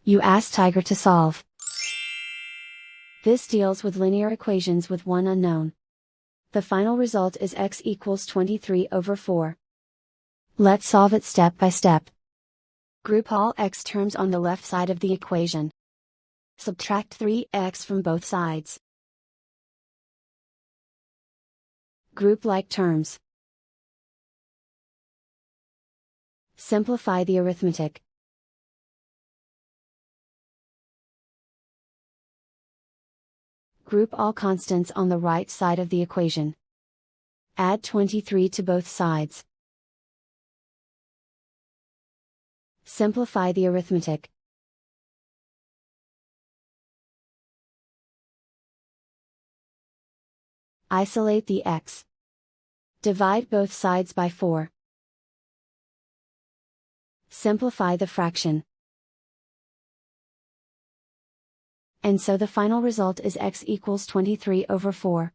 You ask Tiger to solve. This deals with linear equations with one unknown. The final result is x equals 23/4. Let's solve it step by step. Group all x terms on the left side of the equation. Subtract 3x from both sides. Group like terms. Simplify the arithmetic. Group all constants on the right side of the equation. Add 23 to both sides. Simplify the arithmetic. Isolate the x. Divide both sides by 4. Simplify the fraction. And so the final result is x equals 23/4.